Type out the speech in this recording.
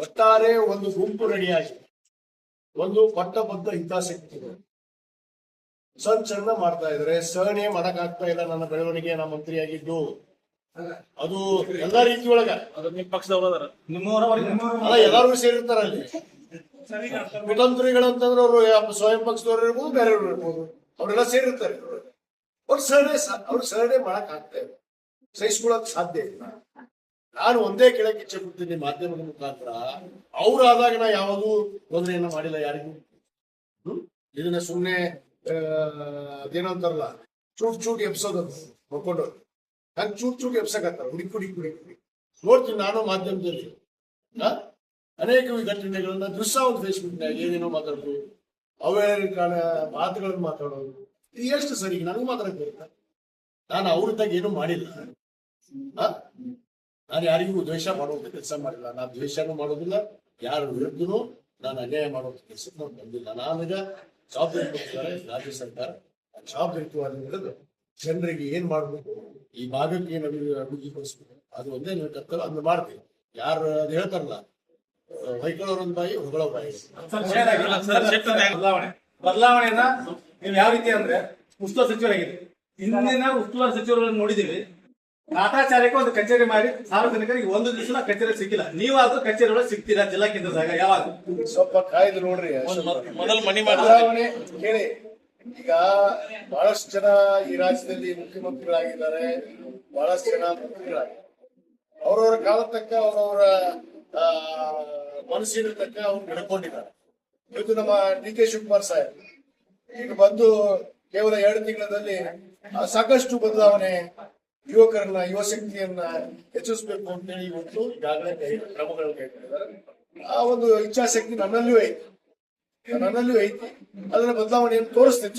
ಒಟ್ಟಾರೆ ಒಂದು ಗುಂಪು ರೆಡಿಯಾಗಿದೆ, ಒಂದು ಪಟ್ಟಬದ್ಧ ಹಿತಾಸಕ್ತಿಗಳು ಸಂಚಲನ ಮಾಡ್ತಾ ಇದ್ರೆ. ಸಹನೆ ಮಾಡಕ್ಕಾಗ್ತಾ ಇಲ್ಲ ನನ್ನ ಬೆಳವಣಿಗೆ, ನಾ ಮಂತ್ರಿಯಾಗಿದ್ದು. ಅದು ಎಲ್ಲಾ ರೀತಿಯೊಳಗ ಅಲ್ಲ, ಎಲ್ಲಾರು ಸೇರಿರ್ತಾರ ಅಲ್ಲಿ. ಕುತಂತ್ರಿಗಳಂತಂದ್ರೆ ಅವರು ಸ್ವಯಂ ಪಕ್ಷದವ್ರು ಇರ್ಬೋದು, ಬೇರೆಯವ್ರು ಇರ್ಬೋದು, ಅವರೆಲ್ಲ ಸೇರಿರ್ತಾರೆ. ಅವ್ರ ಸಹನೆ ಮಾಡಕ್ ಆಗ್ತಾ ಇಲ್ಲ, ಸಹಿಸ್ಕೊಳಕ್ ಸಾಧ್ಯ ಇಲ್ಲ. ನಾನು ಒಂದೇ ಕೇಳಕ್ಕೆ ಇಚ್ಛೆ ಪಡ್ತೀನಿ ಮಾಧ್ಯಮದ ಮುಖಾಂತರ, ಅವ್ರಾದಾಗ ನಾ ಯಾವುದು ತೊಂದರೆಯನ್ನ ಮಾಡಿಲ್ಲ ಯಾರಿಗೂ. ಇದನ್ನ ಸುಮ್ಮನೆ ಅದೇನೋ ಅಂತಾರಲ್ಲ, ಚೂಟ್ ಎಬ್ಸೋದು ನೋಡ್ಕೊಂಡು ಹಂಗೆ ಚೂಟ್ ಎಬ್ಸಕತ್ತಾರ, ಹುಡಿ ನೋಡ್ತೀನಿ ನಾನು ಮಾಧ್ಯಮದಲ್ಲಿ ಅನೇಕ ಘಟನೆಗಳನ್ನ ದೃಶ್ಯ ಒಂದು ಫೇಸ್ಬುಕ್ನಾಗ ಏನೇನೋ ಮಾತಾಡೋದು, ಅವೇರಿಕಾನ ಮಾತುಗಳನ್ನು ಮಾತಾಡೋದು. ಇದು ಎಷ್ಟು ಸರಿ? ನನಗೂ ಮಾತಾಡಕ್ ಬರುತ್ತ? ನಾನು ಅವ್ರದಾಗ ಏನೂ ಮಾಡಿಲ್ಲ. ನಾನು ಯಾರಿಗೂ ದ್ವೇಷ ಮಾಡುವಂತ ಕೆಲಸ ಮಾಡಿಲ್ಲ. ನಾನು ದ್ವೇಷನೂ ಮಾಡೋದಿಲ್ಲ, ಯಾರ ವಿರುದ್ಧನೂ ನಾನು ಅನ್ಯಾಯ ಮಾಡುವಂತ ಕೆಲಸಕ್ಕೆ ನಾನು ಬಂದಿಲ್ಲ. ನಾನೀಗ ಜವಾಬ್ದಾರಿ ಕೊಡ್ತಾರೆ ರಾಜ್ಯ ಸರ್ಕಾರ, ಜವಾಬ್ದಾರಿತ್ವವನ್ನು ಹಿಡಿದು ಜನರಿಗೆ ಏನ್ ಮಾಡ್ಬೇಕು, ಈ ಭಾಗಕ್ಕೆ ಏನು ಅಭಿವೃದ್ಧಿಪಡಿಸ್ಬೇಕು, ಅದು ಒಂದೇ ನೀವು ಕರ್ತವ್ಯ, ಅದನ್ನ ಮಾಡ್ತೀವಿ. ಯಾರು ಅದು ಹೇಳ್ತಾರಲ್ಲ, ಹೊಯ್ಕೊಳ್ಳೋರೊಂದ್ ಬಾಯಿ ಹೊಗಳೋ ಬಾಯಿ. ಬದಲಾವಣೆಯನ್ನ ನೀವು ಯಾವ ರೀತಿ ಅಂದ್ರೆ ಉಸ್ತುವಾರಿ ಸಚಿವರಾಗಿದೆ, ಹಿಂದಿನ ಉಸ್ತುವಾರಿ ಸಚಿವರನ್ನು ನೋಡಿದೀವಿ. ಕಾಟಾಚಾರಕ್ಕೆ ಒಂದು ಕಚೇರಿ ಮಾಡಿ ಸಾರ್ವಜನಿಕರಿಗೆ ಒಂದು ದಿವಸ ಕಚೇರಿ ಸಿಕ್ಕಿಲ್ಲ. ನೀವಾದ್ರೂ ಕಚೇರಿ ಒಳಗೆ ಸಿಗ್ತೀರಾ ಜಿಲ್ಲಾ ಕೇಂದ್ರದಾಗ? ಯಾವಾಗ ಸ್ವಲ್ಪ ಕಾಯ್ದು ನೋಡ್ರಿ. ಬದಲಾವಣೆ ಕೇಳಿ. ಈಗ ಬಹಳಷ್ಟು ಜನ ಈ ರಾಜ್ಯದಲ್ಲಿ ಮುಖ್ಯಮಂತ್ರಿಗಳಾಗಿದ್ದಾರೆ, ಬಹಳಷ್ಟು ಜನ ಮಂತ್ರಿಗಳಾಗಿದ್ದಾರೆ. ಅವ್ರವ್ರ ಕಾಲ ತಕ್ಕ ಅವ್ರವ್ರ ಮನಸ್ಸಿನ ತಕ್ಕ ಅವ್ರು ನಡ್ಕೊಂಡಿದ್ದಾರೆ. ಇವತ್ತು ನಮ್ಮ ಡಿ.ಕೆ. ಶಿವಕುಮಾರ್ ಸಾಹೇಬ್ ಈಗ ಬಂದು ಕೇವಲ 2 ತಿಂಗಳಲ್ಲಿ ಸಾಕಷ್ಟು ಬದಲಾವಣೆ, ಯುವಕರನ್ನ, ಯುವಶಕ್ತಿಯನ್ನ ಹೆಚ್ಚಿಸಬೇಕು ಅಂತೇಳಿ ಇವತ್ತು ಈಗಾಗಲೇ ಕ್ರಮಗಳನ್ನು ಕೈಗೊಂಡಿದ್ದಾರೆ. ಆ ಒಂದು ಇಚ್ಛಾಶಕ್ತಿ ನನ್ನಲ್ಲೂ ಐತಿ. ಅದನ್ನ ಬದಲಾವಣೆಯನ್ನು ತೋರಿಸ್ತೀನಿ.